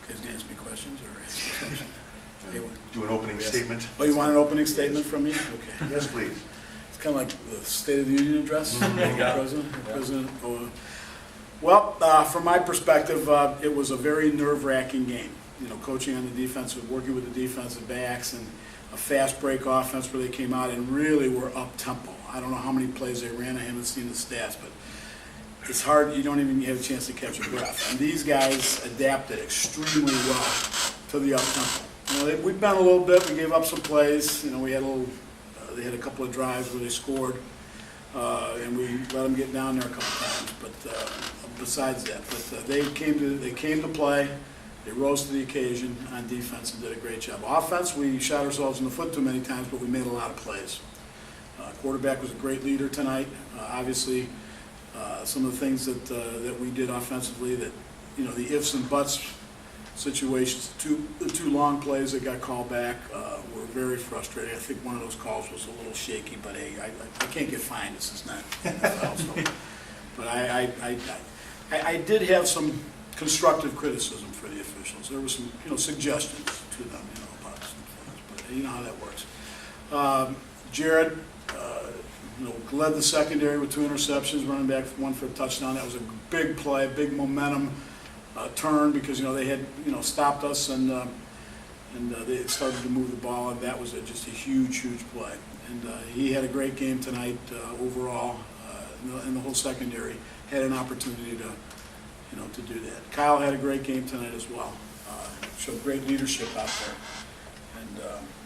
guys gonna ask me questions or ask me questions? Do an opening statement. Oh, you want an opening statement from me? Okay. Yes, please. It's kind of like the State of the Union address. Yeah. President. Well, from my perspective, it was a very nerve-wracking game. You know, coaching on the defensive, working with the defensive backs, and a fast break offense where they came out and really were up-tempo. I don't know how many plays they ran. I haven't seen the stats, but it's hard. You don't even have a chance to catch your breath. And these guys adapted extremely well to the up-tempo. You know, we bent a little bit. We gave up some plays. You know, we had they had a couple of drives where they scored, and we let them get down there a couple times. But besides that, they came to play. They rose to the occasion on defense and did a great job. Offense, we shot ourselves in the foot too many times, but we made a lot of plays. Quarterback was a great leader tonight. Obviously, some of the things that we did offensively, that, you know, the ifs and buts situations, the two long plays that got called back were very frustrating. I think one of those calls was a little shaky, but hey, I can't get fined. This is not NFL. So. But I did have some constructive criticism for the officials. There were some, you know, suggestions to them, you know, about some things, but you know how that works. Jared, you know, led the secondary with 2 interceptions, running back 1 for a touchdown. That was a big play, big momentum turn, because, you know, they had, you know, stopped us and they started to move the ball, and that was just a huge play. And he had a great game tonight overall, and the whole secondary had an opportunity to, you know, to do that. Kyle had a great game tonight as well. Showed great leadership out there, and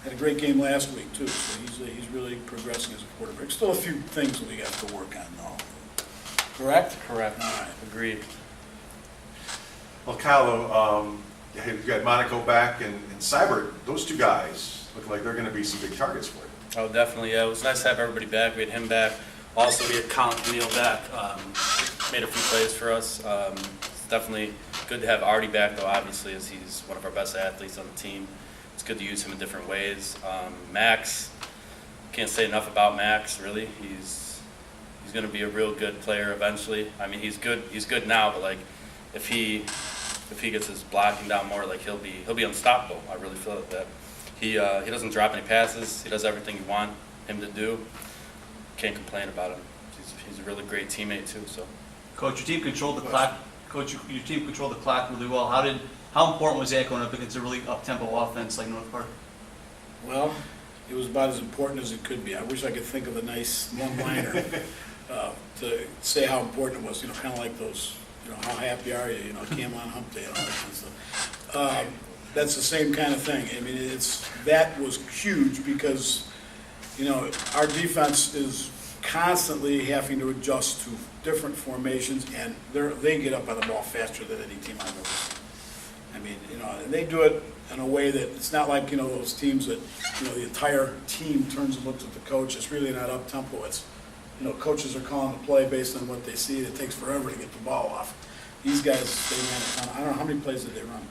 had a great game last week too. So he's really progressing as a quarterback. Still a few things that we got to work on, though. Correct? Correct. All right. Agreed. Well, Kyle, you got Monaco back and Seibert. Those two guys look like they're going to be some big targets for you. Oh, definitely. Yeah, it was nice to have everybody back. We had him back. Also, we had Colin Camille back. Made a few plays for us. It's definitely good to have Artie back, though, obviously, as he's one of our best athletes on the team. It's good to use him in different ways. Max, can't say enough about Max, really. He's going to be a real good player eventually. I mean, he's good now, but like if he gets his blocking down more, like he'll be unstoppable. I really feel that. He doesn't drop any passes. He does everything you want him to do. Can't complain about him. He's a really great teammate too. So, Coach, your team controlled the clock. Coach, your team controlled the clock really well. How important was that going up against a really up-tempo offense like North Park? Well, it was about as important as it could be. I wish I could think of a nice one-liner to say how important it was. You know, kind of like those. You know, how happy are you? You know, Cam on hump day and all that kind of stuff. That's the same kind of thing. I mean, that was huge because, you know, our defense is constantly having to adjust to different formations, and they get up on the ball faster than any team I've ever seen. I mean, you know, and they do it in a way that it's not like, you know, those teams that, you know, the entire team turns and looks at the coach. It's really not up tempo. It's, you know, coaches are calling the play based on what they see. It takes forever to get the ball off. These guys, they ran a ton. I don't know how many plays did they run.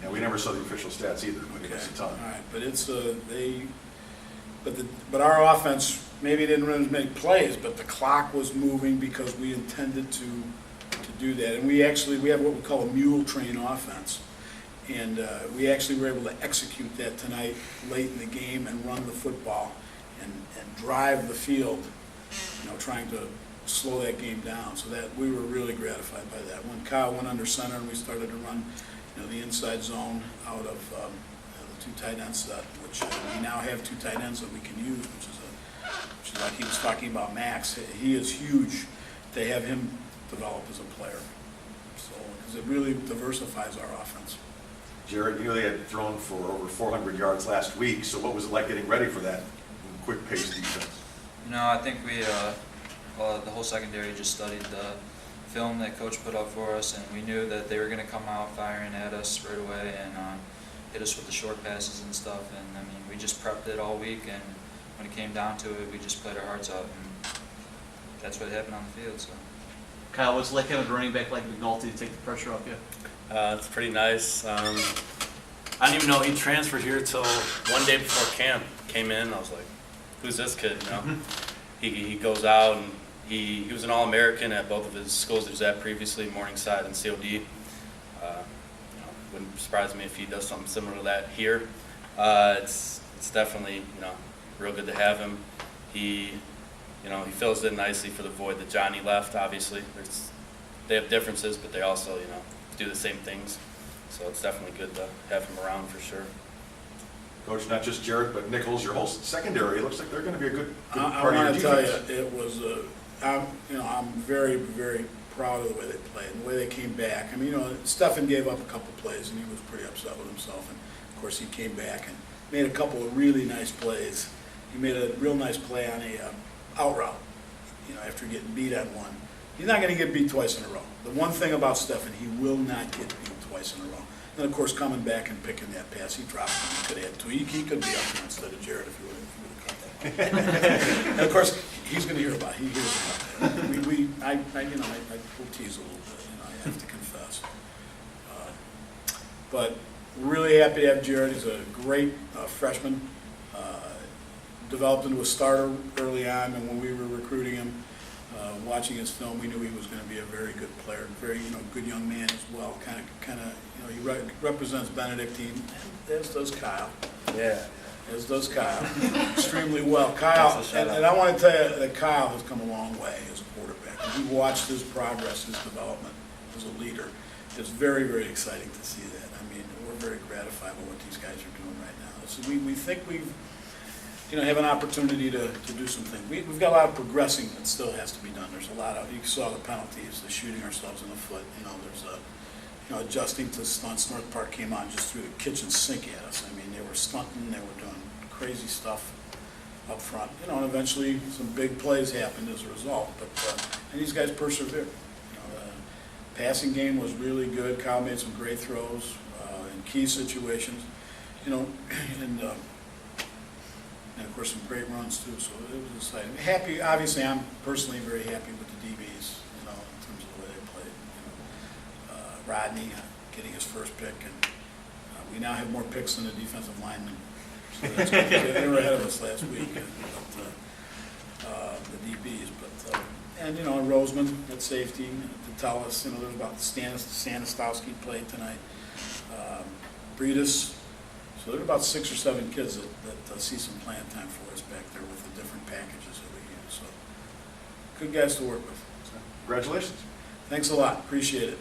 Yeah, we never saw the official stats either, but Okay. it's a ton. All right, but it's but our offense maybe didn't run as many plays, but the clock was moving because we intended to do that. And we have what we call a mule train offense, and we actually were able to execute that tonight late in the game and run the football and drive the field, you know, trying to slow that game down. So that we were really gratified by that. When Kyle went under center and we started to run, you know, the inside zone out of the 2 tight end set, which we now have 2 tight ends that we can use, which is like he was talking about Max. He is huge to have him develop as a player. So, because it really diversifies our offense. Jared, you know they had thrown for over 400 yards last week, so what was it like getting ready for that quick-paced defense? No, I think we, the whole secondary just studied the film that Coach put up for us, and we knew that they were going to come out firing at us right away and hit us with the short passes and stuff. And I mean, we just prepped it all week, and when it came down to it, we just played our hearts out, and that's what happened on the field. So, Kyle, what's it like having a running back like McNulty to take the pressure off you? it's pretty nice. I didn't even know he transferred here till one day before camp. Came in, I was like, "Who's this kid?" You know, he goes out and he was an All-American at both of his schools he was at previously, Morningside and COD. wouldn't surprise me if he does something similar to that here. It's definitely, you know, real good to have him. He, you know, he fills in nicely for the void that Johnny left, obviously. They have differences, but they also, you know, do the same things. So it's definitely good to have him around for sure. Coach, not just Jared, but Nichols, your whole secondary, it looks like they're going to be a good I part of your want to tell defense. you, it was, I'm very, very proud of the way they played and the way they came back. I mean, you know, Stefan gave up a couple plays and he was pretty upset with himself. And of course, he came back and made a couple of really nice plays. He made a real nice play on a out route, you know, after getting beat on one. He's not going to get beat twice in a row. The one thing about Stefan, he will not get beat twice in a row. And of course, coming back and picking that pass, he dropped him. He could have had two. He could be up there instead of Jared if he would have caught that. And of course, he's going to hear about it. He hears about it. I will tease a little bit. You know, I have to confess. But we're really happy to have Jared. He's a great freshman. Developed into a starter early on, and when we were recruiting him, watching his film, we knew he was going to be a very good player, very, you know, good young man as well. Kind of, you know, he represents Benedictine, as does Kyle. Yeah. As does Kyle, extremely well. Kyle, and I want to tell you that Kyle has come a long way as a quarterback. And we watched his progress, his development as a leader. It's very, very exciting to see that. I mean, we're very gratified with what these guys are doing right now. So we think we've, you know, have an opportunity to do some things. We've got a lot of progressing that still has to be done. There's a lot of, you saw the penalties, the shooting ourselves in the foot. You know, there's a, you know, adjusting to stunts. North Park came on, just threw the kitchen sink at us. I mean, they were stunting, they were doing crazy stuff up front. You know, and eventually some big plays happened as a result. But and these guys persevered. You know, the passing game was really good. Kyle made some great throws in key situations. You know, and of course some great runs too, so it was exciting. Happy, obviously I'm personally very happy with the DBs, you know, in terms of the way they played. You know, Rodney getting his first pick, and we now have more picks than the defensive linemen. So that's good. They were ahead of us last week, the DBs. But and you know, Roseman at safety to tell us, you know, there's about Stanistowski played tonight, Breedis. So there are about 6 or 7 kids that see some playing time for us back there with the different packages that we use. So good guys to work with. Congratulations. Thanks a lot. Appreciate it.